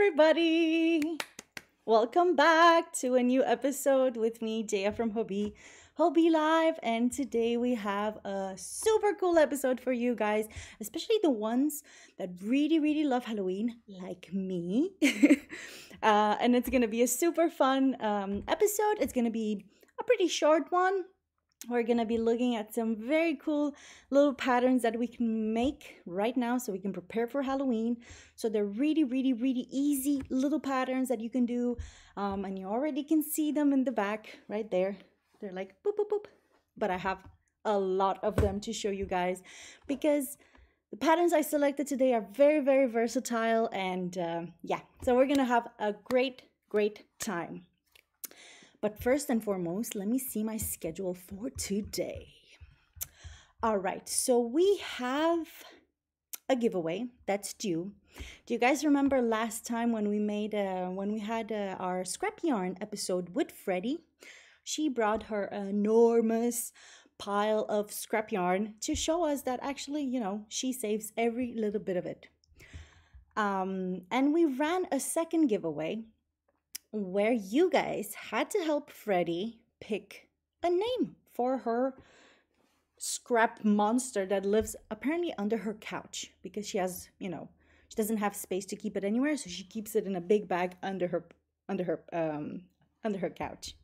everybody! Welcome back to a new episode with me, Jaya from Hobbii Live, and today we have a super cool episode for you guys, especially the ones that really love Halloween, like me. And it's gonna be a super fun episode. It's gonna be a pretty short one. We're going to be looking at some very cool little patterns that we can make right now so we can prepare for Halloween. So they're really easy little patterns that you can do. And you already can see them in the back right there. They're like boop, boop, boop. But I have a lot of them to show you guys because the patterns I selected today are very versatile. And yeah, so we're going to have a great time. But first and foremost, let me see my schedule for today. All right, so we have a giveaway that's due. Do you guys remember last time when we had our scrap yarn episode with Freddie? She brought her enormous pile of scrap yarn to show us that actually, you know, she saves every little bit of it. And we ran a second giveaway where you guys had to help Freddie pick a name for her scrap monster that lives apparently under her couch because she has, you know, she doesn't have space to keep it anywhere, so she keeps it in a big bag under her couch.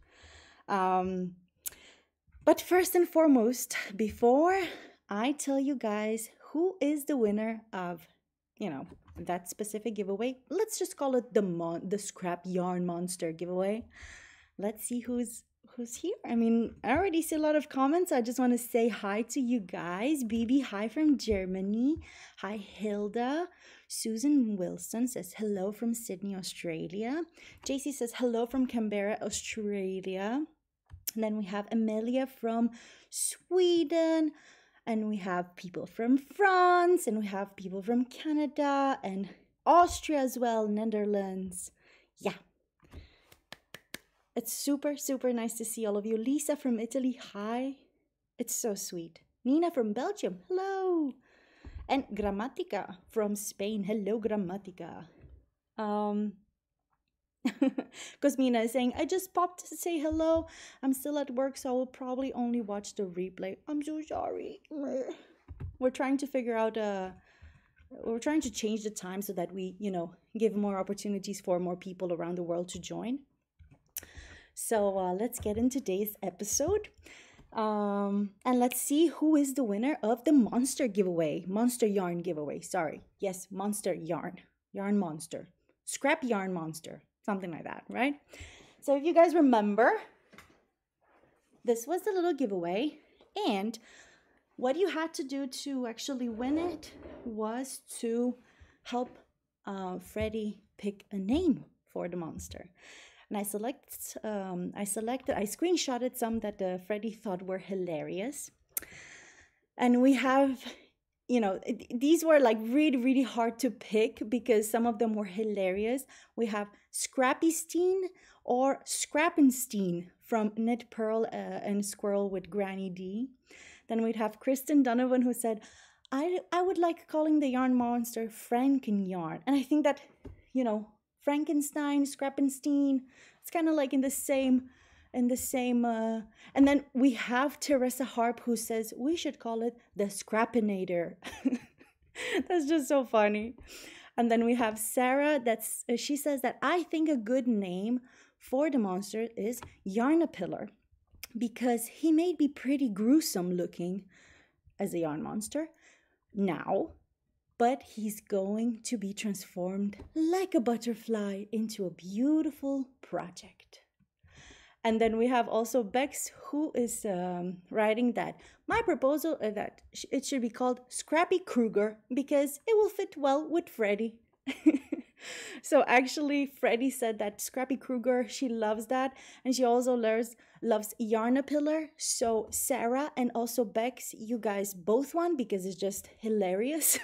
But first and foremost, before I tell you guys who is the winner of, you know, that specific giveaway, let's just call it the scrap yarn monster giveaway. Let's see who's here. I mean, I already see a lot of comments. I just want to say hi to you guys. BB, hi from Germany. Hi Hilda. Susan Wilson says hello from Sydney, Australia. JC says hello from Canberra, Australia. And then we have Amelia from Sweden. And we have people from France, and we have people from Canada and Austria as well, Netherlands. Yeah. It's super nice to see all of you. Lisa from Italy, hi. It's so sweet. Nina from Belgium, hello. And Grammatica from Spain, hello Grammatica. Cosmina is saying, I just popped to say hello. I'm still at work, so I will probably only watch the replay. I'm so sorry. We're trying to figure out, we're trying to change the time so that we, you know, give more opportunities for more people around the world to join. So let's get into today's episode. And let's see who is the winner of the monster giveaway. Monster yarn giveaway, sorry. Yes, monster yarn. Yarn monster. Scrap yarn monster. Something like that, right? So if you guys remember, this was the little giveaway. And what you had to do to actually win it was to help Freddie pick a name for the monster. And I screenshotted some that Freddie thought were hilarious. And we have, you know, these were like really hard to pick because some of them were hilarious. We have Scrappystein or Scrappenstein from Knit Pearl and Squirrel with Granny D. Then we'd have Kristen Donovan who said, I would like calling the yarn monster Franken yarn. And I think that, you know, Frankenstein, Scrappenstein, it's kind of like in the same, and then we have Teresa Harp who says we should call it the Scrappinator. That's just so funny. And then we have Sarah, she says that I think a good name for the monster is Yarnapillar because he may be pretty gruesome looking as a yarn monster now, but he's going to be transformed like a butterfly into a beautiful project. And then we have also Bex who is writing that my proposal is that it should be called Scrappy Kruger because it will fit well with Freddie. So actually Freddie said that Scrappy Kruger, she loves that. And she also loves Yarnapillar. So Sarah and also Bex, you guys both won because it's just hilarious.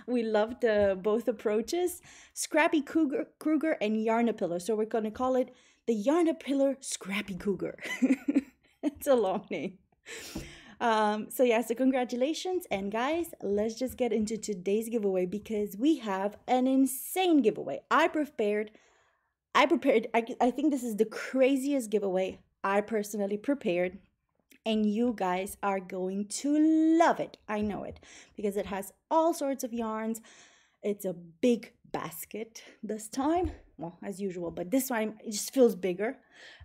We loved both approaches. Scrappy Kruger and Yarnapillar. So we're going to call it the Yarnapillar Scrappy Cougar. It's a long name. So yeah, so congratulations. And guys, let's just get into today's giveaway because we have an insane giveaway. I think this is the craziest giveaway I personally prepared. And you guys are going to love it. I know it because it has all sorts of yarns. It's a big basket this time, well, as usual, but this time it just feels bigger.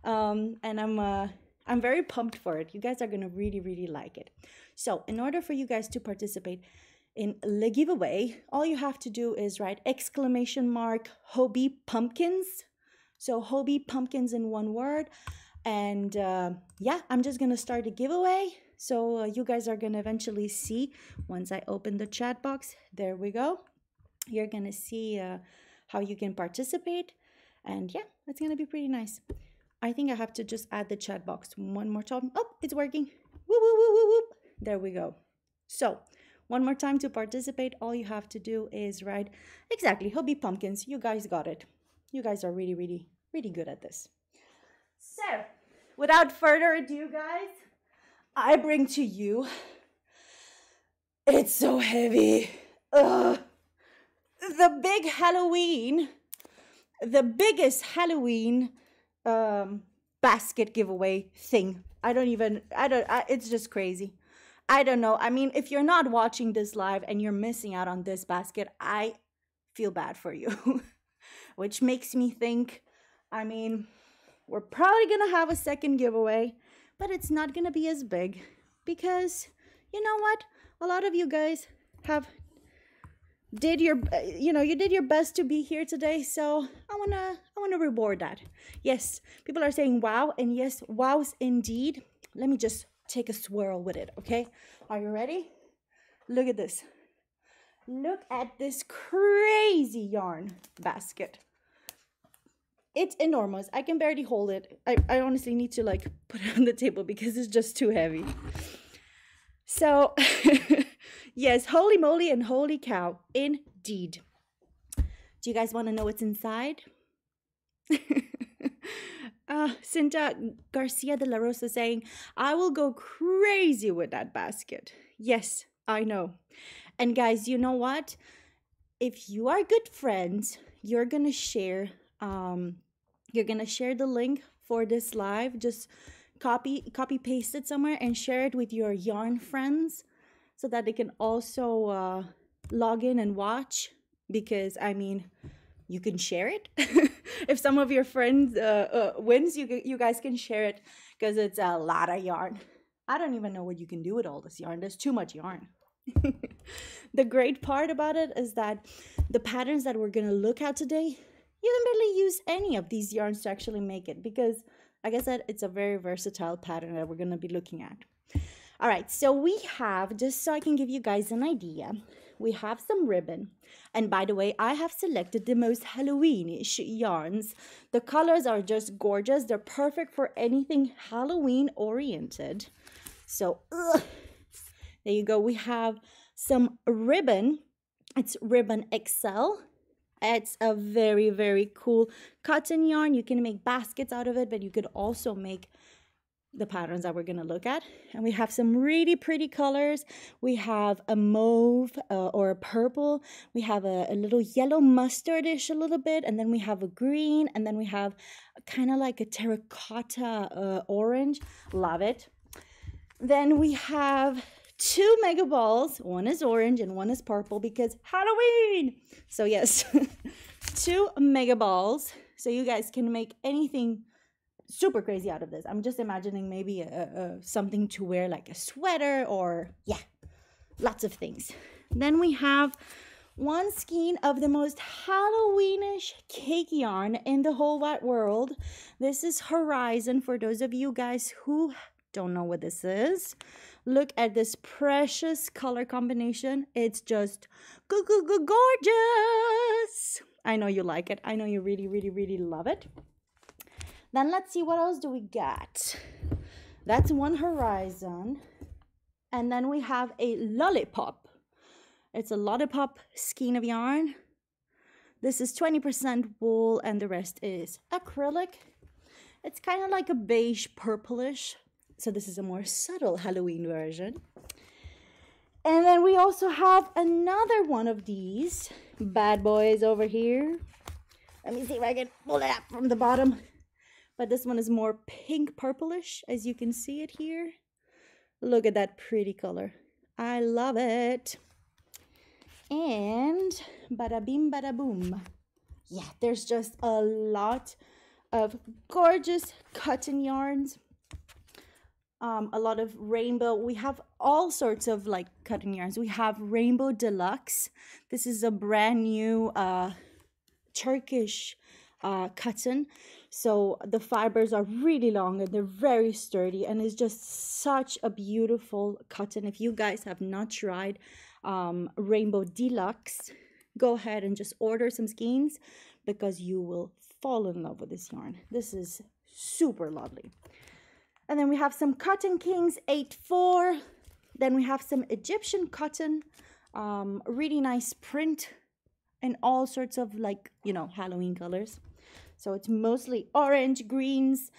And I'm very pumped for it. You guys are gonna really like it. So in order for you guys to participate in the giveaway, all you have to do is write Hobbii Pumpkins. So Hobbii Pumpkins in one word. And yeah, I'm just gonna start a giveaway. So you guys are gonna eventually see once I open the chat box. There we go. You're gonna see how you can participate. And yeah, it's gonna be pretty nice. I think I have to just add the chat box one more time. Oh, it's working. Whoop, whoop, whoop, whoop, whoop. There we go. So one more time to participate, all you have to do is write exactly Hobbii Pumpkins. You guys got it. You guys are really good at this. So without further ado, guys, I bring to you, it's so heavy, the biggest Halloween basket giveaway thing. It's just crazy. I don't know. I mean, if you're not watching this live and you're missing out on this basket, I feel bad for you, which makes me think, I mean, we're probably going to have a second giveaway, but it's not going to be as big because you know what? A lot of you guys you did your best to be here today. So I want to reward that. Yes, people are saying wow. And yes, wows indeed. Let me just take a swirl with it. Okay. Are you ready? Look at this. Look at this crazy yarn basket. It's enormous. I can barely hold it. I honestly need to like put it on the table because it's just too heavy. So yes, holy moly and holy cow, indeed. Do you guys want to know what's inside? Cinta Garcia de la Rosa saying, I will go crazy with that basket. Yes, I know. And guys, you know what? If you are good friends, you're gonna share the link for this live. Just copy paste it somewhere and share it with your yarn friends so that they can also log in and watch, because I mean, you can share it. If some of your friends wins, you guys can share it because it's a lot of yarn. I don't even know what you can do with all this yarn. There's too much yarn. The great part about it is that the patterns that we're going to look at today, you can barely use any of these yarns to actually make it, because like I said, it's a very versatile pattern that we're going to be looking at. All right, so we have, just so I can give you guys an idea, we have some ribbon. And by the way, I have selected the most Halloweenish yarns. The colors are just gorgeous. They're perfect for anything Halloween oriented. So there you go. We have some ribbon. It's ribbon XL. It's a very cool cotton yarn. You can make baskets out of it, but you could also make the patterns that we're going to look at. And we have some really pretty colors. We have a mauve or a purple. We have a little yellow mustardish a little bit. And then we have a green. And then we have kind of like a terracotta orange. Love it. Then we have 2 mega balls. One is orange and one is purple because Halloween. So yes, 2 mega balls. So you guys can make anything super crazy out of this. I'm just imagining maybe something to wear, like a sweater, or yeah, lots of things. Then we have one skein of the most Halloweenish cake yarn in the whole wide world. This is Horizon. For those of you guys who don't know what this is, look at this precious color combination. It's just gorgeous. I know you like it. I know you really love it. Then let's see, what else do we got? That's one Horizon. And then we have a Lollipop. It's a Lollipop skein of yarn. This is 20% wool and the rest is acrylic. It's kind of like a beige purplish So this is a more subtle Halloween version. And then we also have another one of these bad boys over here. Let me see if I can pull it up from the bottom. But this one is more pink purplish, as you can see it here. Look at that pretty color. I love it. And bada bim bada boom. Yeah, there's just a lot of gorgeous cotton yarns. A lot of rainbow. We have all sorts of like cotton yarns. We have Rainbow Deluxe. This is a brand new Turkish cotton. So the fibers are really long and they're very sturdy, and it's just such a beautiful cotton. If you guys have not tried Rainbow Deluxe, go ahead and just order some skeins because you will fall in love with this yarn. This is super lovely. And then we have some Cotton Kings 8-4. Then we have some Egyptian cotton, really nice print and all sorts of like, you know, Halloween colors. So it's mostly orange, greens,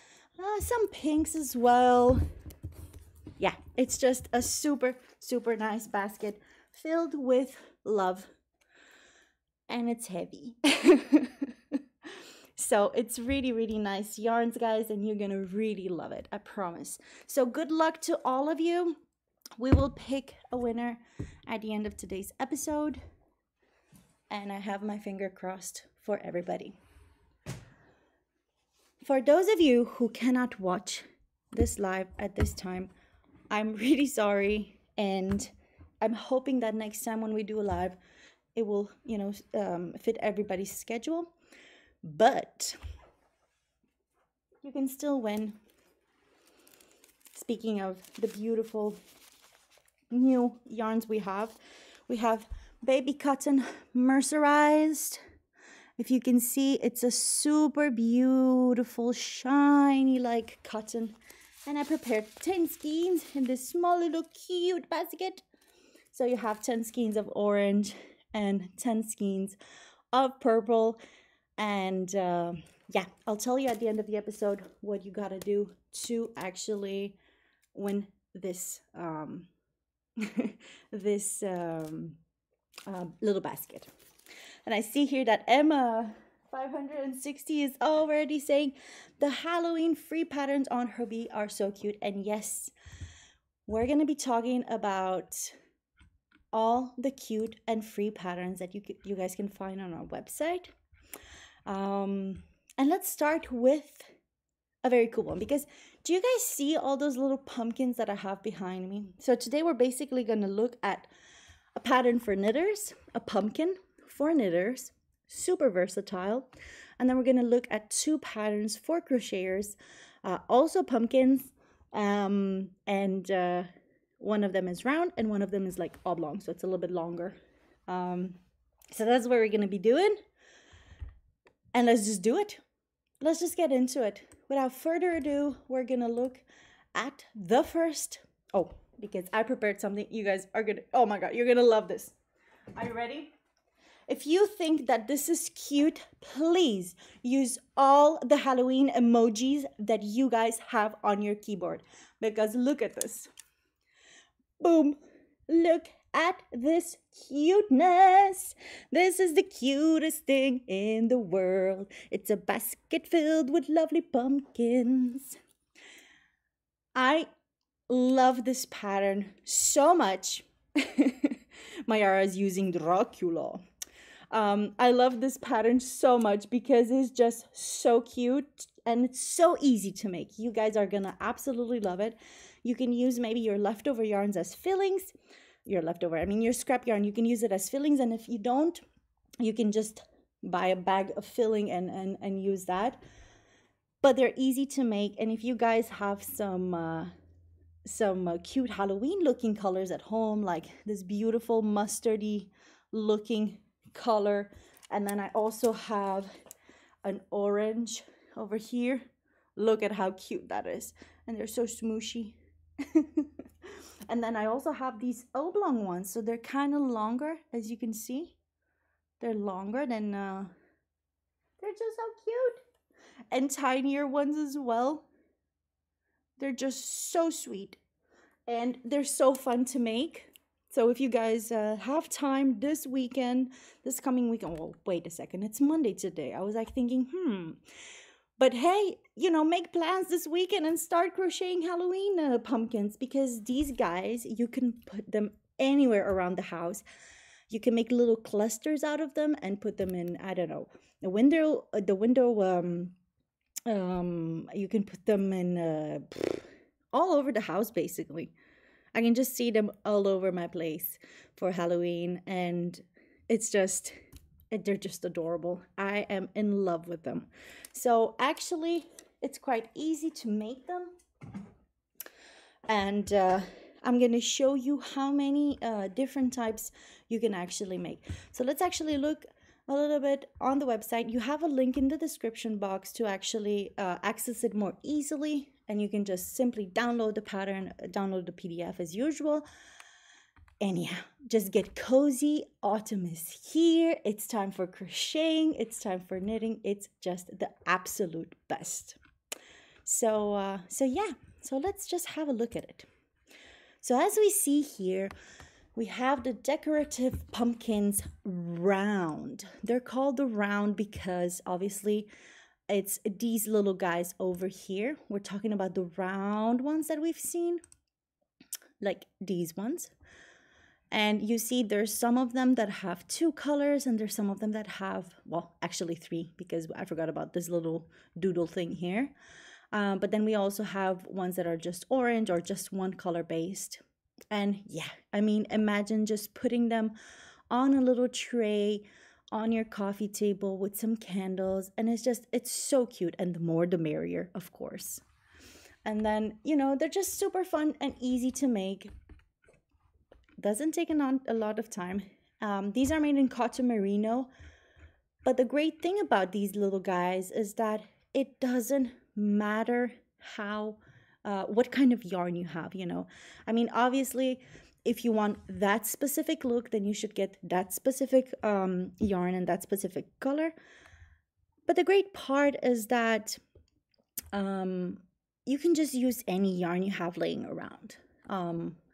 some pinks as well. Yeah, it's just a super, super nice basket filled with love. And it's heavy. So it's really, really nice yarns, guys, and you're gonna really love it, I promise. So good luck to all of you. We will pick a winner at the end of today's episode, and I have my finger crossed for everybody. For those of you who cannot watch this live at this time, I'm really sorry, and I'm hoping that next time when we do a live, it will, you know, fit everybody's schedule. But you can still win. Speaking of the beautiful new yarns we have baby cotton mercerized. If you can see, it's a super beautiful shiny like cotton, and I prepared 10 skeins in this small little cute basket. So you have 10 skeins of orange and 10 skeins of purple. And yeah, I'll tell you at the end of the episode what you gotta do to actually win this this little basket. And I see here that Emma 560 is already saying the Halloween free patterns on Hobbii are so cute. And yes, we're gonna be talking about all the cute and free patterns that you guys can find on our website. And let's start with a very cool one, because do you guys see all those little pumpkins that I have behind me? So today we're basically going to look at a pattern for knitters, a pumpkin for knitters, super versatile. And then we're going to look at two patterns for crocheters, also pumpkins, and one of them is round and one of them is like oblong, so it's a little bit longer. So that's what we're going to be doing. And let's just do it. Let's just get into it. Without further ado, we're going to look at the first. Oh, because I prepared something. You guys are going to, oh my God, you're going to love this. Are you ready? If you think that this is cute, please use all the Halloween emojis that you guys have on your keyboard. Because look at this. Boom. Look at this cuteness. This is the cutest thing in the world. It's a basket filled with lovely pumpkins. I love this pattern so much. Mayara is using Dracula. I love this pattern so much because it's just so cute and it's so easy to make. You guys are gonna absolutely love it. You can use maybe your leftover yarns as fillings. Your scrap yarn, you can use it as fillings, and if you don't, you can just buy a bag of filling and use that. But they're easy to make, and if you guys have some cute Halloween looking colors at home, like this beautiful mustardy looking color, and then I also have an orange over here. Look at how cute that is, and they're so smooshy. And then I also have these oblong ones, so they're kind of longer, as you can see. They're longer than, they're just so cute. And tinier ones as well. They're just so sweet and they're so fun to make. So if you guys have time this weekend, this coming weekend, well, wait a second, it's Monday today. I was like thinking, but hey, make plans this weekend and start crocheting Halloween pumpkins, because these guys, you can put them anywhere around the house. You can make little clusters out of them and put them in, I don't know, the window, you can put them in all over the house, basically. I can just see them all over my place for Halloween, and they're just adorable. I am in love with them. So actually, it's quite easy to make them. And I'm going to show you how many different types you can actually make. So let's actually look a little bit on the website. You have a link in the description box to actually access it more easily. And you can just simply download the pattern, download the PDF as usual. And yeah, just get cozy. Autumn is here. It's time for crocheting. It's time for knitting. It's just the absolute best. So yeah, so let's just have a look at it. So as we see here, we have the decorative pumpkins round. They're called the round because obviously it's these little guys over here. We're talking about the round ones that we've seen, like these ones. And you see there's some of them that have 2 colors, and there's some of them that have, well, actually 3, because I forgot about this little doodle thing here. But then we also have ones that are just orange or just one color based. And yeah, I mean, imagine just putting them on a little tray on your coffee table with some candles, and it's so cute, and the more the merrier, of course. And then, they're just super fun and easy to make. Doesn't take a lot of time. These are made in cotton merino, but the great thing about these little guys is that it doesn't matter what kind of yarn you have. I mean, obviously, if you want that specific look, then you should get that specific yarn and that specific color. But the great part is that you can just use any yarn you have laying around,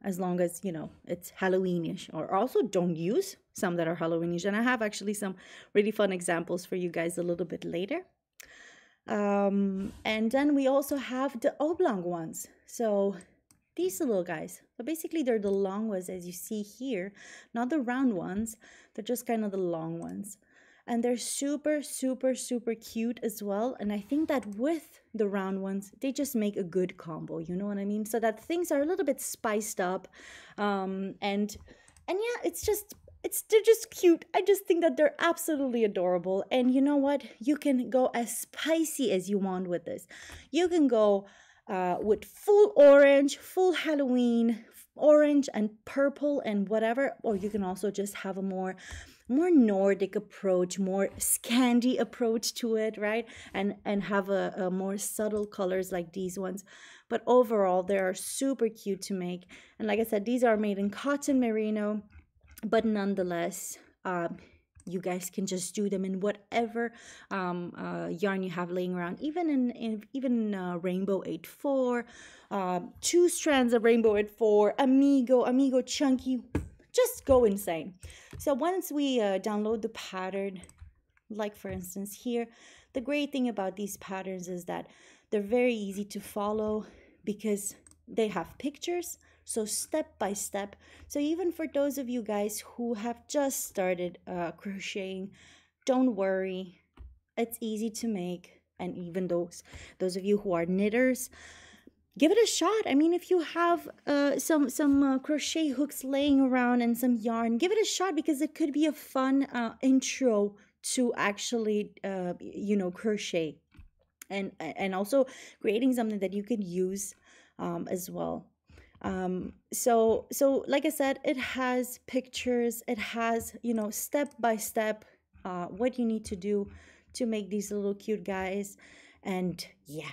as long as, it's Halloweenish. Or also don't use some that are Halloweenish. And I have actually some really fun examples for you guys a little bit later. And then we also have the oblong ones. So these little guys, but basically they're the long ones, as you see here, not the round ones. They're just kind of the long ones, and they're super, super, super cute as well. And I think that with the round ones, they just make a good combo, you know what I mean? So that things are a little bit spiced up, and yeah, they're just cute. I just think that they're absolutely adorable. And you know what? You can go as spicy as you want with this. You can go with full orange, full Halloween, orange and purple and whatever, or you can also just have a more Nordic approach, more Scandi approach to it, right? And have a more subtle colors like these ones. But overall, they are super cute to make. And like I said, these are made in cotton merino, but nonetheless, you guys can just do them in whatever yarn you have laying around, even in Rainbow 8/4, 2 strands of Rainbow 8/4, Amigo Chunky. Just go insane. So once we download the pattern, like for instance here, the great thing about these patterns is that they're very easy to follow because they have pictures. So step by step. So even for those of you guys who have just started crocheting, don't worry. It's easy to make. And even those of you who are knitters, give it a shot. I mean, if you have some crochet hooks laying around and some yarn, give it a shot, because it could be a fun intro to actually, crochet. And also creating something that you could use as well. So like I said, it has pictures, it has, step by step, what you need to do to make these little cute guys. And yeah,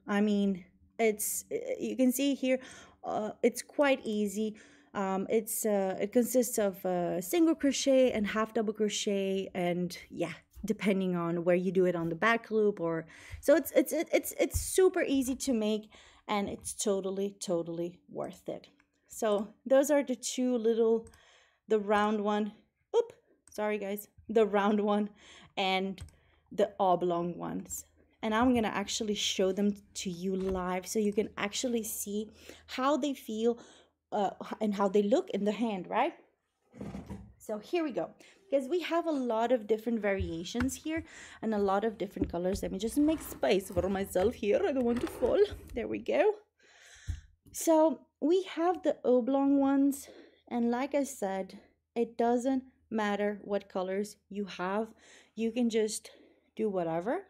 I mean, you can see here, it's quite easy. It consists of single crochet and half double crochet, and yeah, depending on where you do it on the back loop, or so it's super easy to make. and it's totally worth it. So those are the two little, the round one, oop, sorry guys, the round one and the oblong ones. And I'm gonna actually show them to you live so you can actually see how they feel and how they look in the hand, right? So here we go, because we have a lot of different variations here and a lot of different colors. Let me just make space for myself here. I don't want to fall. There we go. So we have the oblong ones, and like I said, it doesn't matter what colors you have. You can just do whatever.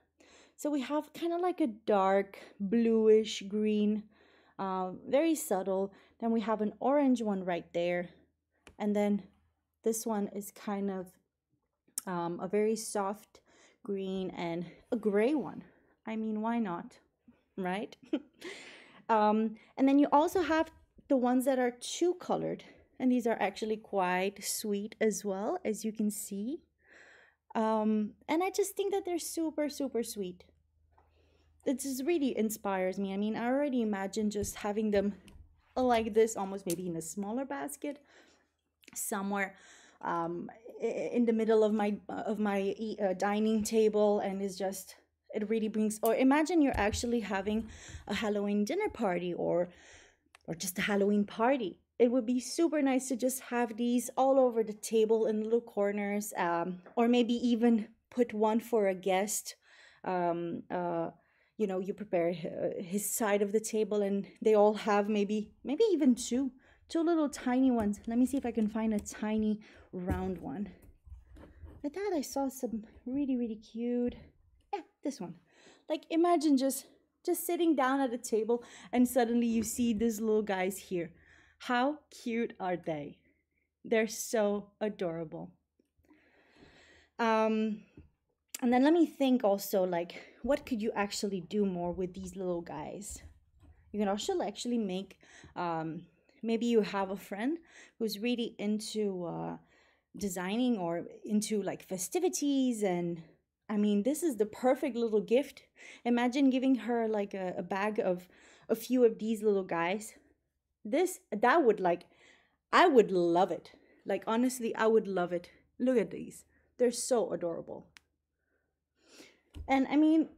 So we have kind of like a dark bluish green, very subtle. Then we have an orange one right there, and then this one is kind of a very soft green and a gray one. I mean, why not, right? And then you also have the ones that are two colored, and these are actually quite sweet as well, as you can see. And I just think that they're super sweet. It just really inspires me. I mean, I already imagine just having them like this, almost maybe in a smaller basket somewhere in the middle of my dining table, and it's just, it really brings, or imagine you're actually having a Halloween dinner party or just a Halloween party. It would be super nice to just have these all over the table in little corners, or maybe even put one for a guest. You know, you prepare his side of the table and they all have maybe even two little tiny ones. Let me see if I can find a tiny round one. I thought I saw some really cute. Yeah, this one. Like, imagine just sitting down at a table and suddenly you see these little guys here. How cute are they? They're so adorable. And then let me think also, like, what could you actually do more with these little guys? You can also actually make, maybe you have a friend who's really into designing or into like festivities, and I mean, this is the perfect little gift. Imagine giving her like a bag of a few of these little guys. That would, like, I would love it. Like, honestly, I would love it. Look at these. They're so adorable. And I mean,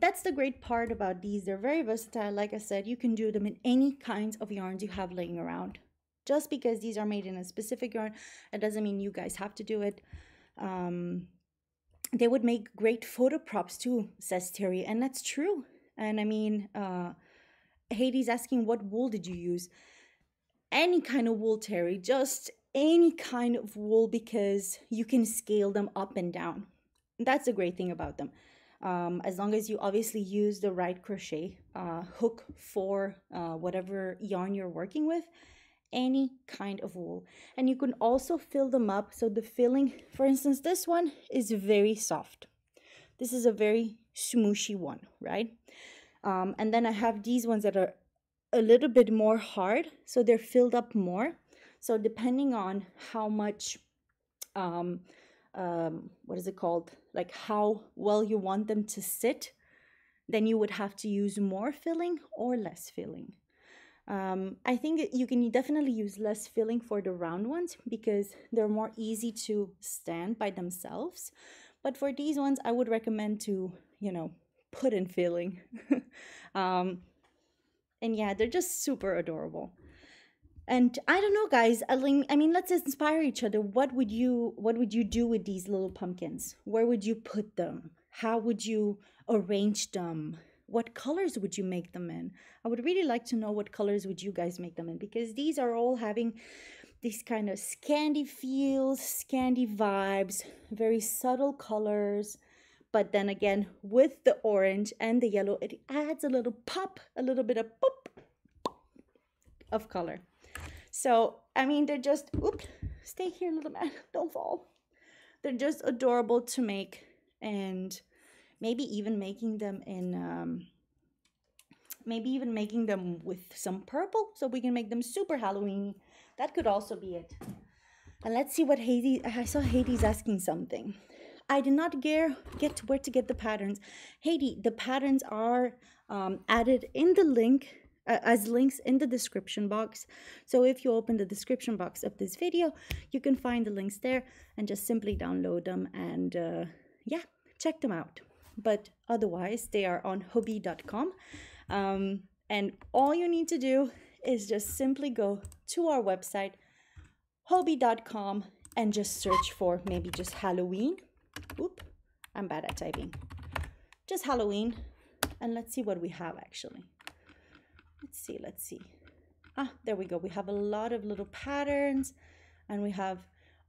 that's the great part about these. They're very versatile. Like I said, you can do them in any kinds of yarns you have laying around. Just because these are made in a specific yarn, it doesn't mean you guys have to do it. They would make great photo props too, says Terry, and that's true. And I mean, Haiti's asking, what wool did you use? Any kind of wool, Terry, just any kind of wool, because you can scale them up and down. That's the great thing about them. As long as you obviously use the right crochet hook for whatever yarn you're working with, any kind of wool. And you can also fill them up. So the filling, for instance, this one is very soft. This is a very smooshy one, right? And then I have these ones that are a little bit more hard, so they're filled up more. So depending on how much, what is it called? Like how well you want them to sit, then you would have to use more filling or less filling. I think you can definitely use less filling for the round ones because they're more easy to stand by themselves. But for these ones, I would recommend to, you know, put in filling. And yeah, they're just super adorable. And I don't know, guys. I mean, let's inspire each other. What would you do with these little pumpkins? Where would you put them? How would you arrange them? What colors would you make them in? I would really like to know what colors would you guys make them in, because these are all having these kind of scandy feels, scandy vibes, very subtle colors. But then again, with the orange and the yellow, it adds a little pop, a little bit of pop of color. So, I mean, they're just, oops, stay here, little man, don't fall. They're just adorable to make, and maybe even making them in, maybe even making them with some purple, so we can make them super Halloween. That could also be it. And let's see what Haiti, I saw Haiti's asking something. I did not get to where to get the patterns. Haiti, the patterns are added in the link as links in the description box. So if you open the description box of this video, you can find the links there and just simply download them and yeah, check them out. But otherwise, they are on hobbii.com. And all you need to do is just simply go to our website, hobbii.com, and just search for maybe just Halloween. Oop, I'm bad at typing. Just Halloween. And let's see what we have actually. Let's see. Ah, there we go. We have a lot of little patterns. And we have,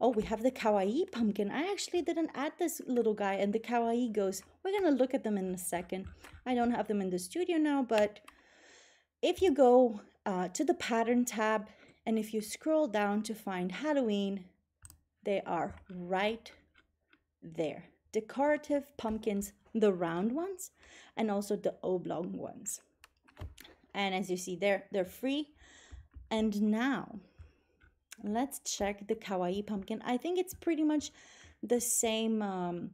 oh, we have the Kawaii Pumpkin. I actually didn't add this little guy and the Kawaii Ghost. We're going to look at them in a second. I don't have them in the studio now, but if you go to the pattern tab and if you scroll down to find Halloween, they are right there. Decorative pumpkins, the round ones, and also the oblong ones. And as you see there, they're free. And now let's check the Kawaii Pumpkin. I think it's pretty much the same.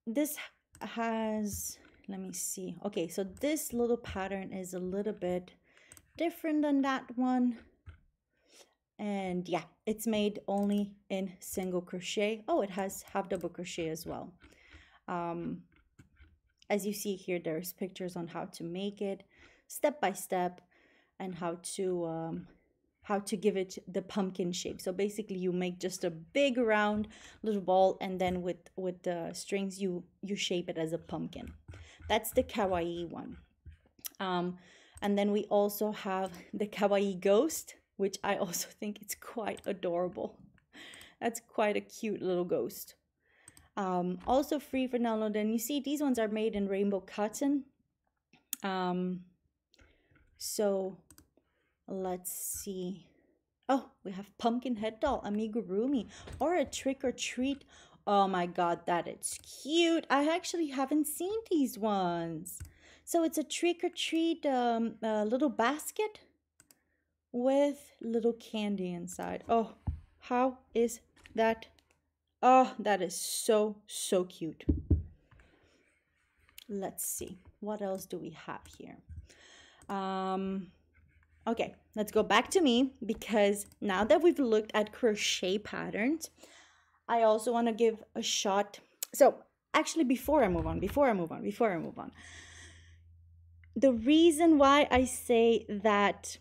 This has, let me see. Okay, so this little pattern is a little bit different than that one. And yeah, it's made only in single crochet. Oh, it has half double crochet as well. As you see here, there's pictures on how to make it step by step and how to give it the pumpkin shape. So basically you make just a big round little ball, and then with the strings you shape it as a pumpkin. That's the Kawaii one. And then we also have the Kawaii Ghost, which I also think it's quite adorable. That's quite a cute little ghost. Also free for download. And you see these ones are made in rainbow cotton. So let's see. Oh, we have pumpkin head doll, Amigurumi, or a trick or treat. Oh my god, that is cute. I actually haven't seen these ones. So it's a trick or treat little basket with little candy inside. Oh, how is that? Oh, that is so cute. Let's see, what else do we have here? Okay, let's go back to me, because now that we've looked at crochet patterns, I also want to give a shot. So actually, before I move on, the reason why I say that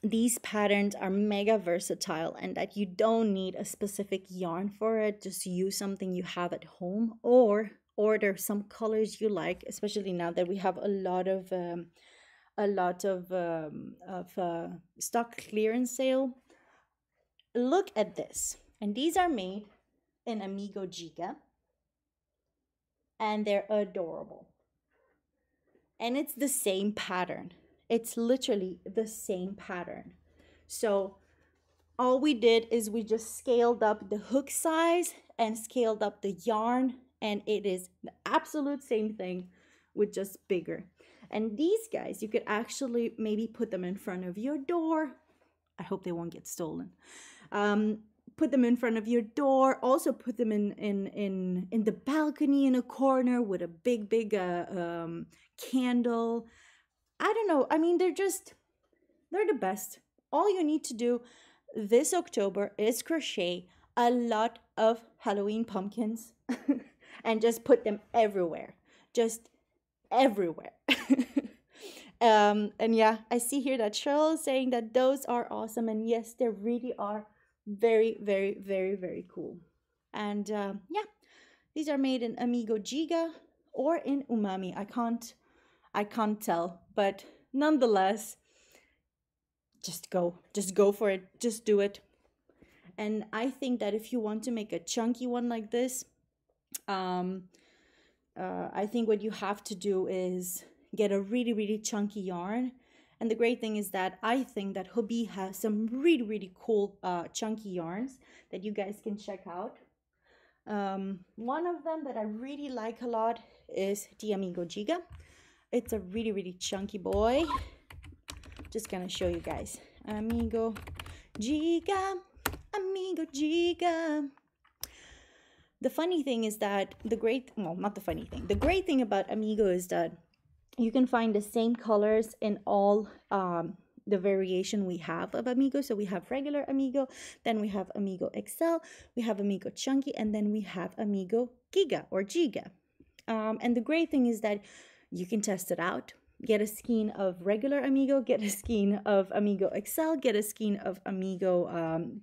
these patterns are mega versatile and that you don't need a specific yarn for it, just use something you have at home or order some colors you like, especially now that we have a lot of stock clearance sale. Look at this, and these are made in Amigo Giga, and they're adorable. And it's the same pattern. It's literally the same pattern. So all we did is we just scaled up the hook size and scaled up the yarn, and it is the absolute same thing with just bigger. And these guys, you could actually maybe put them in front of your door. I hope they won't get stolen. Put them in front of your door. Also put them in the balcony in a corner with a big candle. I don't know. I mean, they're the best. All you need to do this October is crochet a lot of Halloween pumpkins and just put them everywhere. Just everywhere. And yeah, I see here that Cheryl is saying that those are awesome. And yes, they really are very cool. And yeah, these are made in Amigo Giga or in Umami. I can't tell, but nonetheless, just go for it. Just do it. And I think that if you want to make a chunky one like this, I think what you have to do is get a really chunky yarn. And the great thing is that I think that Hobbii has some really cool chunky yarns that you guys can check out. One of them that I really like a lot is the Amigo Giga. It's a really chunky boy. Just gonna show you guys. Amigo Giga, Amigo Giga. The funny thing is that the great thing about Amigo is that You can find the same colors in all the variation we have of Amigo. So we have regular Amigo, then we have Amigo XL, we have Amigo Chunky, and then we have Amigo Giga or Giga. And the great thing is that you can test it out. Get a skein of regular Amigo, get a skein of Amigo XL, get a skein of Amigo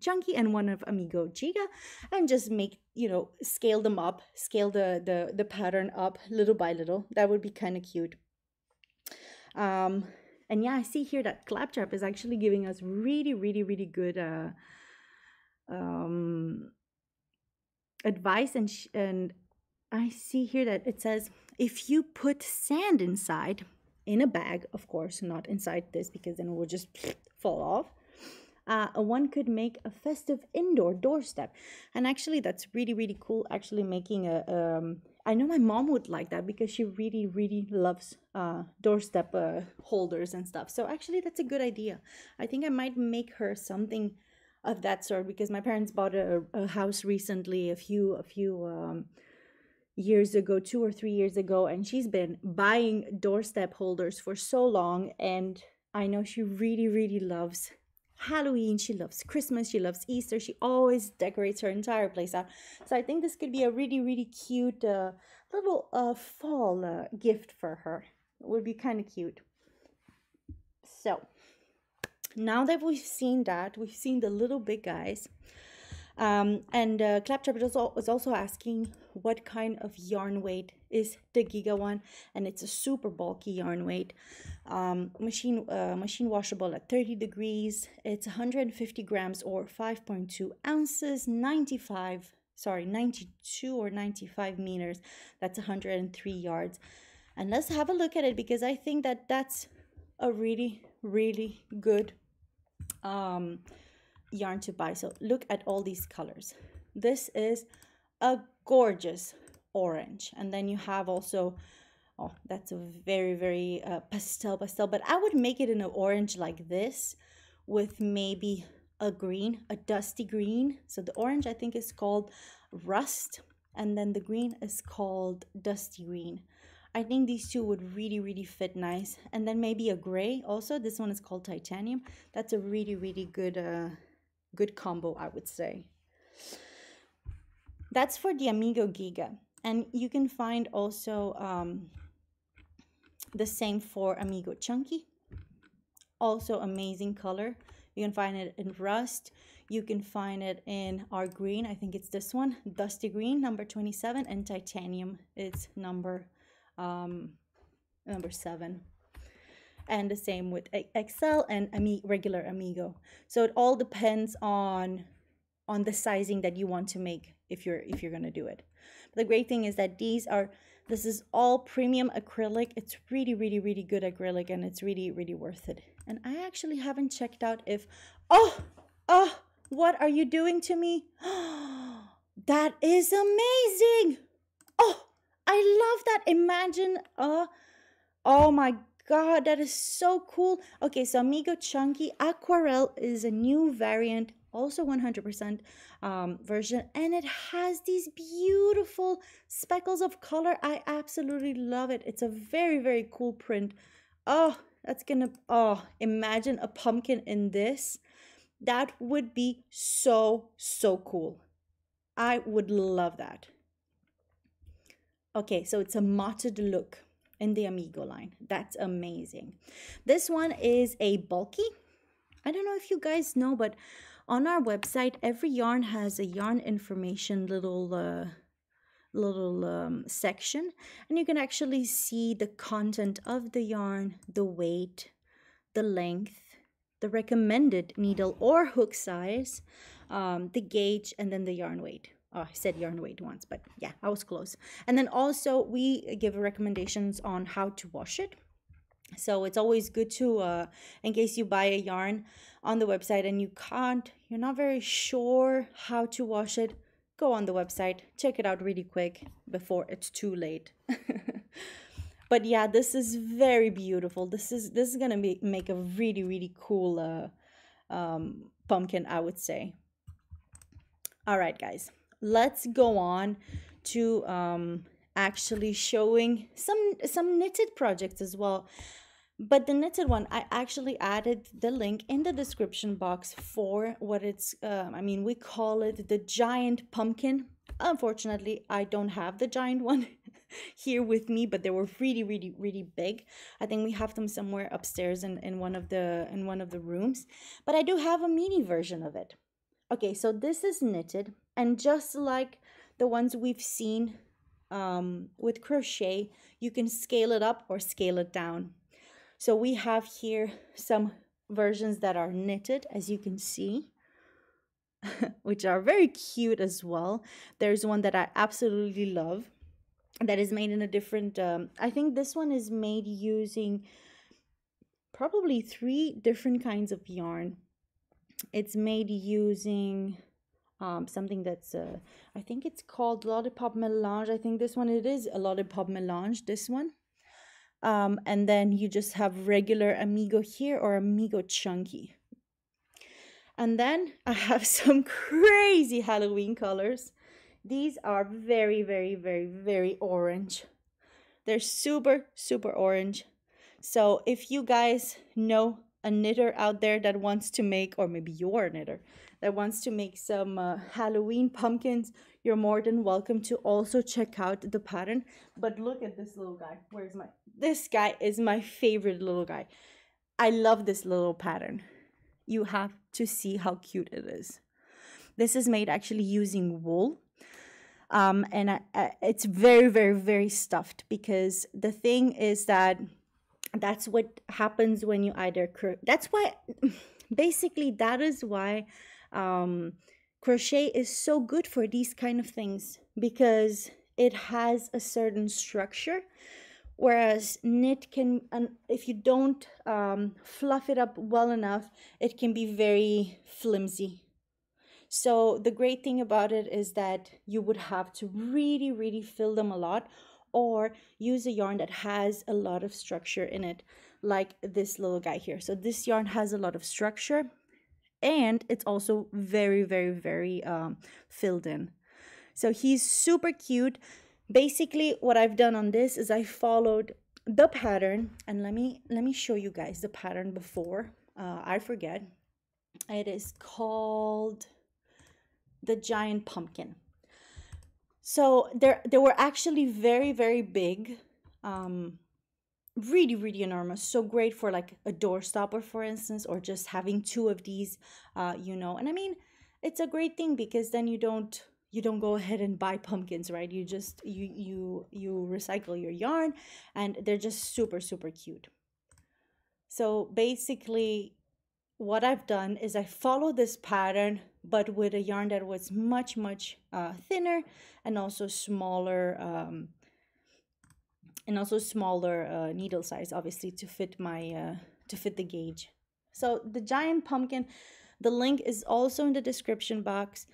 Chunky, and one of Amigo Giga, and just make, you know, scale them up, scale the pattern up little by little. That would be kind of cute. And yeah, I see here that Claptrap is actually giving us really good advice, and I see here that it says if you put sand inside in a bag, of course not inside this because then it will just fall off, one could make a festive indoor doorstep. And actually that's really cool, actually making a I know my mom would like that because she really loves doorstep holders and stuff. So actually that's a good idea. I think I might make her something of that sort because my parents bought a house recently, a few years ago, 2 or 3 years ago, and she's been buying doorstep holders for so long, and I know she really loves Halloween, she loves Christmas, she loves Easter, she always decorates her entire place out. So I think this could be a really cute little fall gift for her. It would be kind of cute. So now that we've seen that, we've seen the little big guys, and Claptrap was also asking what kind of yarn weight is the Giga one, and it's a super bulky yarn weight. Machine washable at 30 degrees. It's 150 grams or 5.2 ounces, 92 or 95 meters. That's 103 yards. And let's have a look at it because I think that that's a really good yarn to buy. So look at all these colors. This is a gorgeous orange, and then you have also, oh, that's a very pastel, but I would make it in an orange like this with maybe a green, a dusty green. So the orange I think is called rust, and then the green is called dusty green. I think these two would really fit nice. And then maybe a gray also. This one is called titanium. That's a really good combo, I would say. That's for the Amigo Giga. And you can find also the same for Amigo Chunky. Also amazing color. You can find it in rust. You can find it in our green. I think it's this one, dusty green, number 27, and titanium. It's number 7. And the same with XL and regular Amigo. So it all depends on the sizing that you want to make if you're gonna do it. But the great thing is that this is all premium acrylic. It's really good acrylic, and it's really worth it. And I actually haven't checked out if what are you doing to me? That is amazing. Oh, I love that. Imagine oh my god, that is so cool. Okay, so Amigo Chunky Aquarelle is a new variant, also 100% version, and it has these beautiful speckles of color. I absolutely love it. It's a very cool print. Oh, that's gonna, imagine a pumpkin in this. That would be so cool. I would love that. Okay, so it's a mottled look in the Amigo line. That's amazing. This one is a bulky. I don't know if you guys know, but on our website, every yarn has a yarn information little section, and you can actually see the content of the yarn, the weight, the length, the recommended needle or hook size, the gauge, and then the yarn weight. Oh, I said yarn weight once, but yeah, I was close. And then also we give recommendations on how to wash it. So it's always good to, in case you buy a yarn on the website and you're not very sure how to wash it, go on the website, check it out really quick before it's too late. But yeah, this is very beautiful. This is gonna make a really cool pumpkin, I would say. All right, guys, let's go on to actually showing some knitted projects as well. But the knitted one, I actually added the link in the description box for what it's, I mean, we call it the giant pumpkin. Unfortunately, I don't have the giant one here with me, but they were really, really, really big. I think we have them somewhere upstairs in one of the rooms. But I do have a mini version of it. Okay, so this is knitted, and just like the ones we've seen with crochet, you can scale it up or scale it down. So we have here some versions that are knitted, as you can see, which are very cute as well. There's one that I absolutely love that is made in a different, I think this one is made using probably 3 different kinds of yarn. It's made using something that's, I think it's called Lollipop Melange. I think this one, it is a Lollipop Melange, this one. And then you just have regular Amigo here or Amigo Chunky. And then I have some crazy Halloween colors. These are very, very, very, very orange. They're super, super orange. So if you guys know a knitter out there that wants to make, or maybe you're a knitter that wants to make some Halloween pumpkins, you're more than welcome to also check out the pattern. But look at this little guy. This guy is my favorite little guy. I love this little pattern. You have to see how cute it is. This is made actually using wool. And it's very, very, very stuffed, because the thing is that that's what happens when you either that's why basically that is why crochet is so good for these kind of things, because it has a certain structure, whereas knit can, if you don't fluff it up well enough, it can be very flimsy. So the great thing about it is that you would have to really, really fill them a lot, or use a yarn that has a lot of structure in it, like this little guy here. So this yarn has a lot of structure, and it's also very, very, very filled in. So he's super cute. Basically, what I've done on this is I followed the pattern, and let me show you guys the pattern before I forget. It is called the giant pumpkin. So they were actually very, very big, really, really enormous. So great for like a doorstopper, for instance, or just having 2 of these, you know. And I mean, it's a great thing, because then you don't go ahead and buy pumpkins, right? You just you recycle your yarn, and they're just super, super cute. So basically, what I've done is I follow this pattern, but with a yarn that was much, much thinner, and also smaller, needle size, obviously, to fit my to fit the gauge. So the giant pumpkin, the link is also in the description box.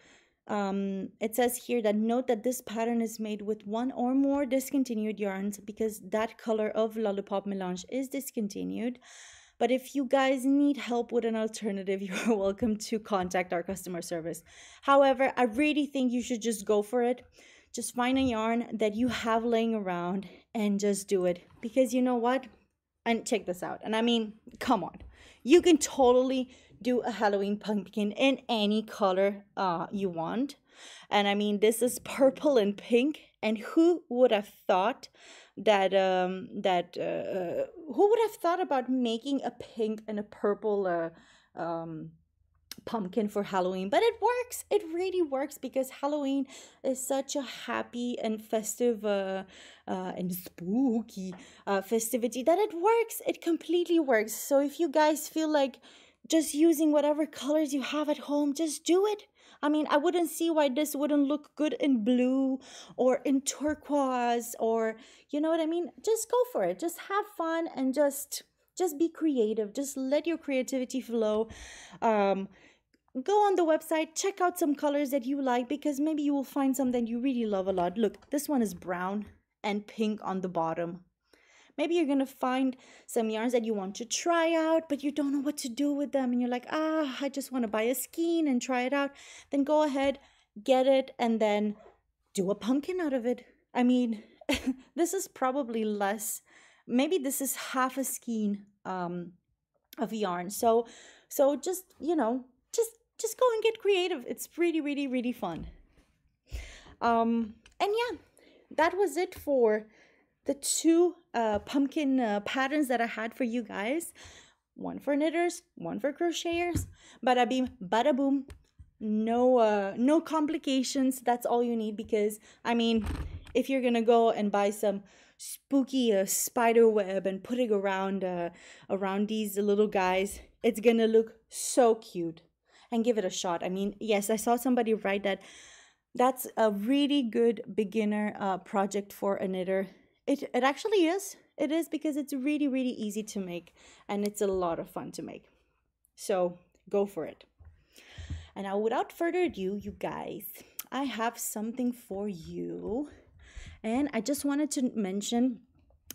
It says here that note that this pattern is made with 1 or more discontinued yarns, because that color of Lollipop Melange is discontinued. But if you guys need help with an alternative, you're welcome to contact our customer service. However, I really think you should just go for it. Just find a yarn that you have laying around and just do it. Because you know what? And check this out. And I mean, come on. You can totally do a Halloween pumpkin in any color you want. And I mean, this is purple and pink. And who would have thought that who would have thought about making a pink and a purple pumpkin for Halloween? But it works. It really works, because Halloween is such a happy and festive and spooky festivity that it works. It completely works. So if you guys feel like just using whatever colors you have at home, just do it. I mean, I wouldn't see why this wouldn't look good in blue or in turquoise, or, you know what I mean? Just go for it. Just have fun, and just be creative. Just let your creativity flow. Go on the website, check out some colors that you like, because maybe you will find something you really love a lot. Look, this one is brown and pink on the bottom. Maybe you're going to find some yarns that you want to try out, but you don't know what to do with them. And you're like, I just want to buy a skein and try it out. Then go ahead, get it, and then do a pumpkin out of it. I mean, this is probably less, maybe this is half a skein of yarn. So just, just go and get creative. It's really, really, really fun. And yeah, that was it for the two pumpkin patterns that I had for you guys. One for knitters, one for crocheters. Bada bing, bada boom. No complications. That's all you need, because I mean, if you're gonna go and buy some spooky spider web and put it around these little guys, it's gonna look so cute. And give it a shot. I mean, yes, I saw somebody write that that's a really good beginner project for a knitter. It actually is. It is, because it's really, really easy to make, and it's a lot of fun to make. So go for it. And now, without further ado, you guys, I have something for you. And I just wanted to mention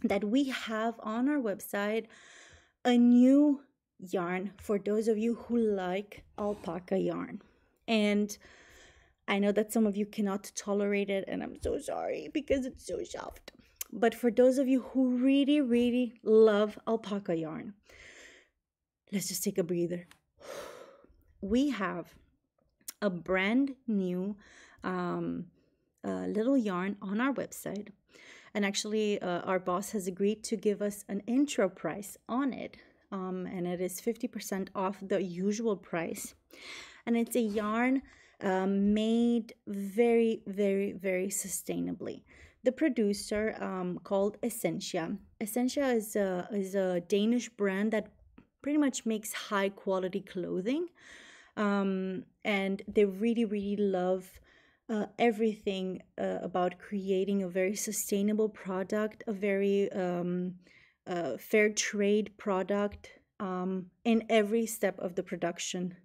that we have on our website a new yarn for those of you who like alpaca yarn. And I know that some of you cannot tolerate it, and I'm so sorry because it's so soft. But for those of you who really, really love alpaca yarn, let's just take a breather. We have a brand new little yarn on our website. And actually, our boss has agreed to give us an intro price on it. And it is 50% off the usual price. And it's a yarn made very, very, very sustainably. The producer called Essentia. Essentia is a Danish brand that pretty much makes high quality clothing. And they really, really love everything about creating a very sustainable product, a very fair trade product in every step of the production.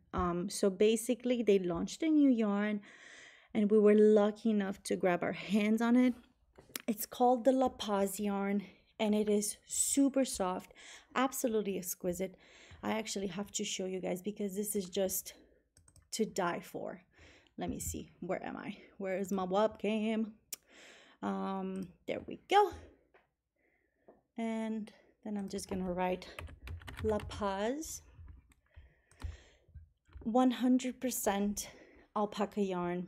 So basically, they launched a new yarn, and we were lucky enough to grab our hands on it. It's called the La Paz yarn, and it is super soft, absolutely exquisite. I actually have to show you guys because this is just to die for. Let me see. Where am I? Where is my webcam? There we go. And then I'm just gonna write La Paz. 100% alpaca yarn.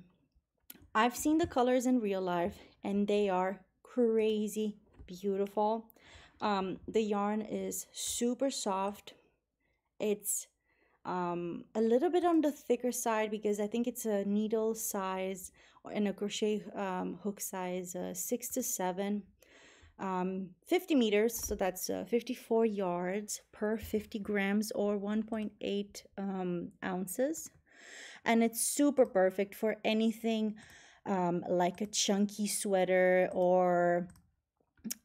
I've seen the colors in real life, and they are crazy beautiful. The yarn is super soft. It's a little bit on the thicker side because I think it's a needle size and a crochet hook size 6 to 7. 50 meters, so that's 54 yards per 50 grams or 1.8 ounces. And it's super perfect for anything like a chunky sweater or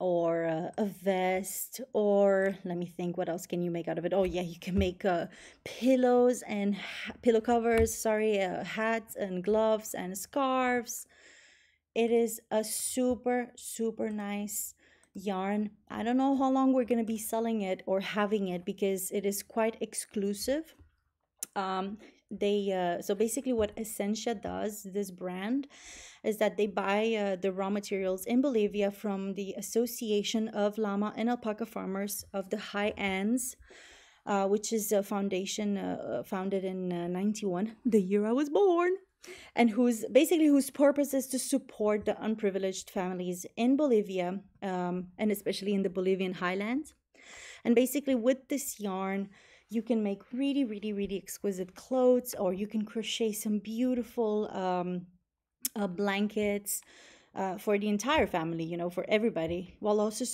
a vest, or let me think, what else can you make out of it? Oh yeah, you can make pillows and pillow covers, sorry, hats and gloves and scarves. It is a super, super nice yarn. I don't know how long we're going to be selling it or having it because it is quite exclusive. So basically what Essentia does, this brand, is that they buy the raw materials in Bolivia from the Association of Llama and Alpaca Farmers of the High Andes, which is a foundation founded in 91, the year I was born, and whose purpose is to support the unprivileged families in Bolivia, and especially in the Bolivian highlands. And basically with this yarn, you can make really, really, really exquisite clothes, or you can crochet some beautiful blankets for the entire family, you know, for everybody, while also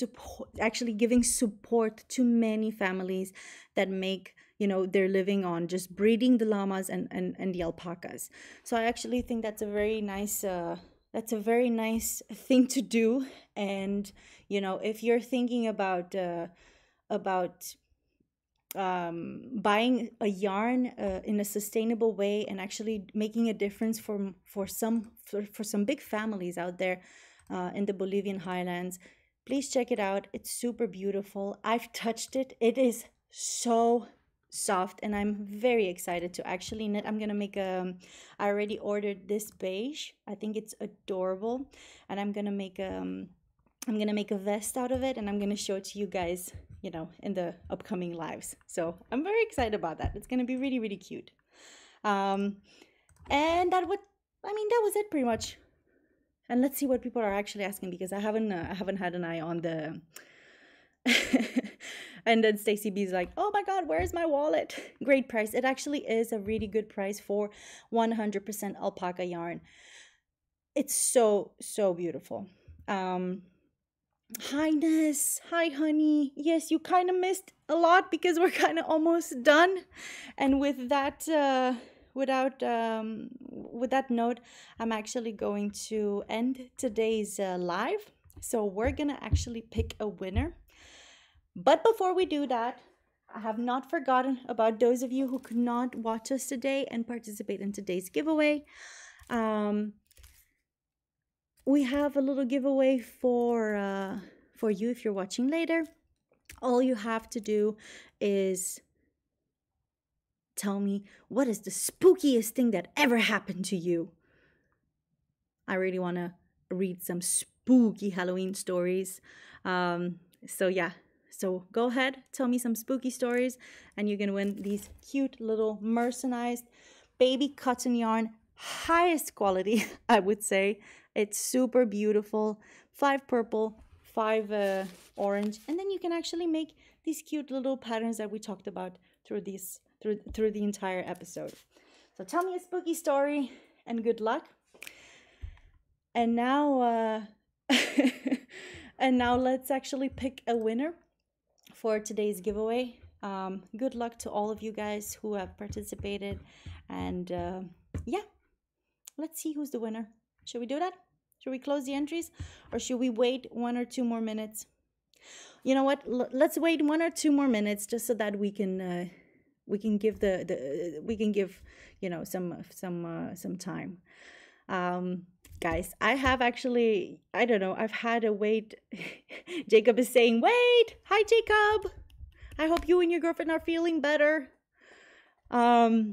actually giving support to many families that make, you know, their living on just breeding the llamas and the alpacas. So I actually think that's a very nice thing to do. And, you know, if you're thinking about buying a yarn in a sustainable way and actually making a difference for some big families out there in the Bolivian highlands, please check it out. It's super beautiful. I've touched it. It is so soft, and I'm very excited to actually knit. I'm gonna make I already ordered this beige. I think it's adorable, and I'm gonna make I'm gonna make a vest out of it, and I'm gonna show it to you guys, you know, in the upcoming lives. So I'm very excited about that. It's gonna be really, really cute. And that was it pretty much. And let's see what people are actually asking, because I haven't had an eye on the. And then Stacy B's like, oh my god, where's my wallet? Great price. It actually is a really good price for 100% alpaca yarn. It's so beautiful. Hi Ness, hi honey. Yes, you kind of missed a lot because we're kind of almost done. And with that with that note, I'm actually going to end today's live. So we're gonna actually pick a winner. But before we do that, I have not forgotten about those of you who could not watch us today and participate in today's giveaway. We have a little giveaway for you if you're watching later. All you have to do is tell me, what is the spookiest thing that ever happened to you? I really want to read some spooky Halloween stories. So yeah. So go ahead, tell me some spooky stories, and you're going to win these cute little mercerized baby cotton yarn. Highest quality, I would say. It's super beautiful. 5 purple, 5 orange. And then you can actually make these cute little patterns that we talked about through the entire episode. So tell me a spooky story, and good luck. And now, and now let's actually pick a winner for today's giveaway. Good luck to all of you guys who have participated, and yeah, let's see who's the winner. Should we do that? Should we close the entries, or should we wait 1 or 2 more minutes? You know what, let's wait 1 or 2 more minutes, just so that we can give you know, some time. Guys, I have actually, I don't know, I've had to wait. Jacob is saying, wait. Hi, Jacob. I hope you and your girlfriend are feeling better. I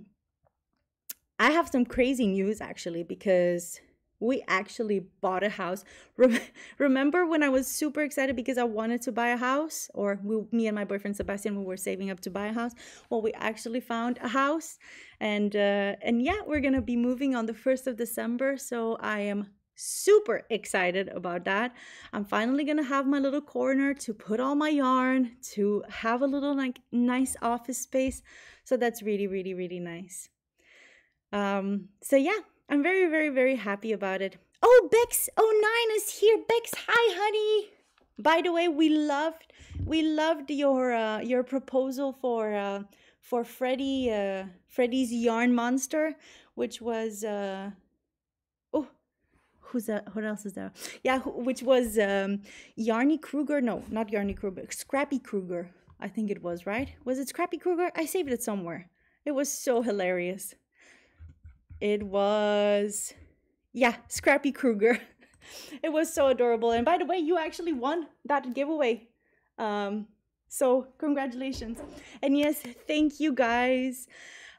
have some crazy news, actually, because we actually bought a house. Remember when I was super excited because I wanted to buy a house? Or me and my boyfriend Sebastian, we were saving up to buy a house. Well, we actually found a house. And yeah, we're going to be moving on the 1st of December. So I am super excited about that. I'm finally going to have my little corner to put all my yarn, to have a little like nice office space. So that's really, really, really nice. So yeah. I'm very, very, very happy about it. Oh, Bex09 is here. Bex, hi, honey. By the way, we loved your proposal for Freddy's Yarn Monster, which was oh, who's that? What else is there? Yeah, which was Yarny Kruger. No, not Yarny Kruger. Scrappy Kruger. I think it was, right? Was it Scrappy Kruger? I saved it somewhere. It was so hilarious. It was, yeah, Scrappy Kruger. It was so adorable. And by the way, you actually won that giveaway. So congratulations. And yes, thank you guys.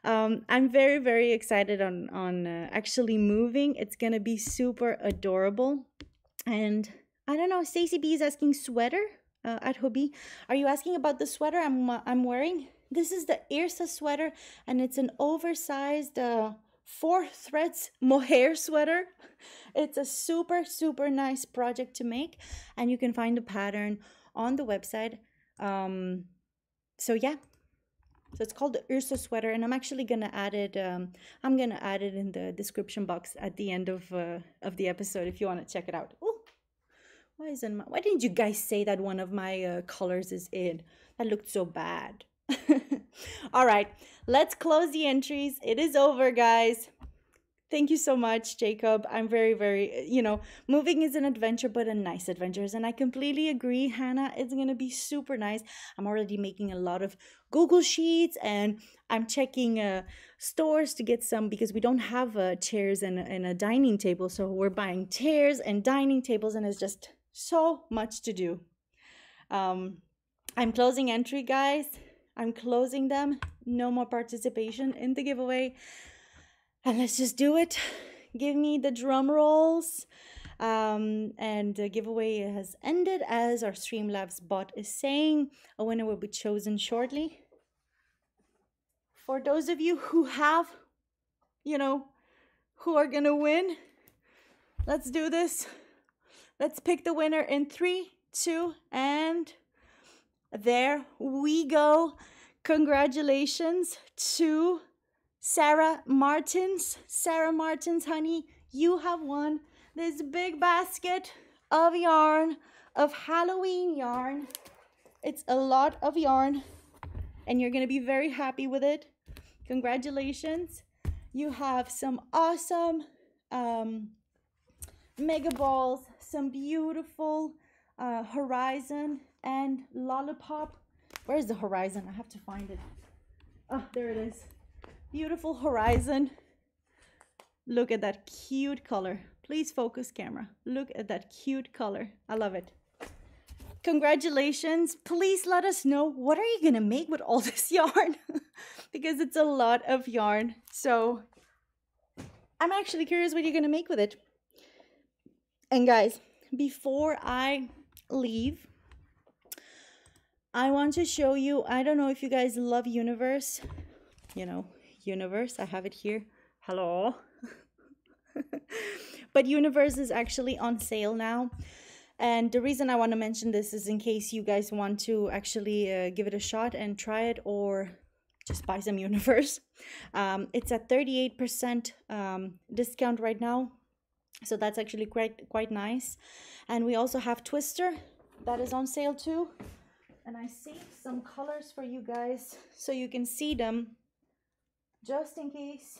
I'm very, very excited on actually moving. It's going to be super adorable. And I don't know, Stacy B is asking sweater at Hobbii. Are you asking about the sweater I'm wearing? This is the Ursa Sweater, and it's an oversized 4 threads mohair sweater. It's a super, super nice project to make, and you can find the pattern on the website. So yeah, so it's called the Ursa Sweater, and I'm actually gonna add it. I'm gonna add it in the description box at the end of the episode if you want to check it out. Oh, why didn't you guys say that one of my colors is in? That looked so bad. All right, let's close the entries. It is over, guys. Thank you so much, Jacob. I'm very, very, you know, moving is an adventure, but a nice adventure. And I completely agree, Hannah. It's going to be super nice. I'm already making a lot of Google Sheets, and I'm checking stores to get some, because we don't have chairs and a dining table. So we're buying chairs and dining tables, and it's just so much to do. I'm closing entry, guys. I'm closing them. No more participation in the giveaway. And let's just do it. Give me the drum rolls. And the giveaway has ended, as our Streamlabs bot is saying. A winner will be chosen shortly. For those of you who have, you know, who are gonna win, let's do this. Let's pick the winner in 3, 2, and there we go. Congratulations to Sarah Martins. Sarah Martins, honey, you have won this big basket of yarn, of Halloween yarn. It's a lot of yarn, and you're gonna be very happy with it. Congratulations. You have some awesome mega balls, some beautiful horizon and lollipop. Where's the horizon? I have to find it. Oh, there it is. Beautiful horizon. Look at that cute color. Please focus, camera. Look at that cute color. I love it. Congratulations. Please let us know, what are you gonna make with all this yarn? Because it's a lot of yarn. So I'm actually curious what you're gonna make with it. And guys, before I leave, I want to show you, I don't know if you guys love Universe. You know, Universe, I have it here. Hello. But Universe is actually on sale now. And the reason I want to mention this is in case you guys want to actually give it a shot and try it, or just buy some Universe. It's at 38% discount right now. So that's actually quite nice. And we also have Twister that is on sale too. And I saved some colors for you guys so you can see them, just in case.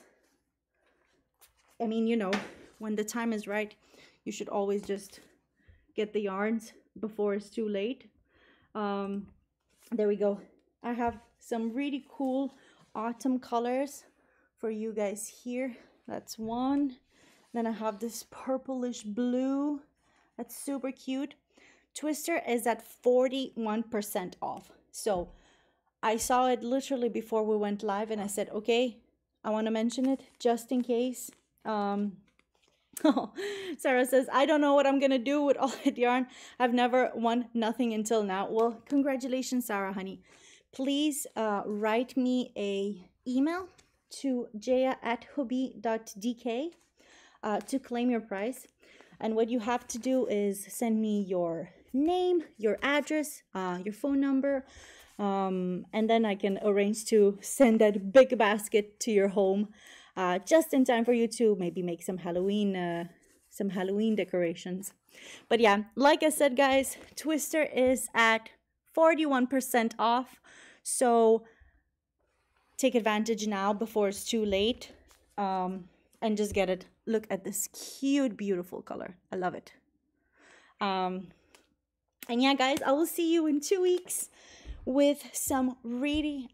I mean, you know, when the time is right, you should always just get the yarns before it's too late. There we go. I have some really cool autumn colors for you guys here. That's one. Then I have this purplish blue. That's super cute. Twister is at 41% off. So I saw it literally before we went live, and I said, okay, I want to mention it just in case. Sarah says, I don't know what I'm gonna do with all that yarn. I've never won nothing until now. Well, congratulations, Sarah, honey. Please write me a email to jaya@hobbii.dk to claim your prize. And what you have to do is send me your name, your address, your phone number, and then I can arrange to send that big basket to your home just in time for you to maybe make some Halloween decorations. But yeah, like I said, guys, Twister is at 41% off, so take advantage now before it's too late, and just get it. Look at this cute, beautiful color. I love it. And yeah, guys, I will see you in 2 weeks with some really,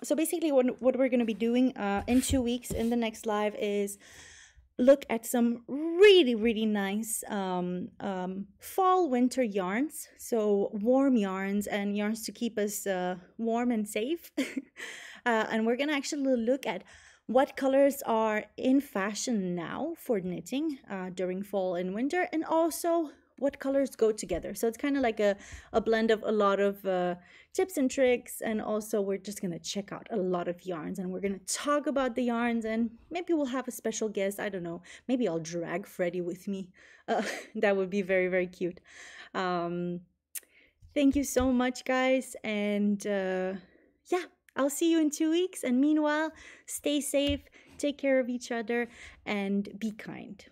so basically what we're gonna be doing in 2 weeks in the next live is look at some really nice fall winter yarns. So warm yarns and yarns to keep us warm and safe. And we're gonna actually look at what colors are in fashion now for knitting during fall and winter, and also what colors go together. So it's kind of like a blend of a lot of tips and tricks, and also we're just gonna check out a lot of yarns, and we're gonna talk about the yarns, and maybe we'll have a special guest. I don't know, maybe I'll drag Freddie with me. That would be very cute. Thank you so much, guys, and yeah, I'll see you in 2 weeks, and meanwhile, stay safe, take care of each other, and be kind.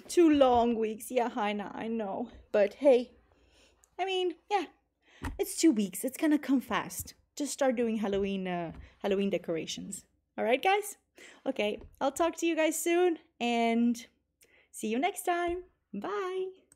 2 long weeks. Yeah, I know. But hey, I mean, yeah, it's 2 weeks. It's gonna come fast. Just start doing Halloween decorations. All right, guys? Okay, I'll talk to you guys soon, and see you next time. Bye.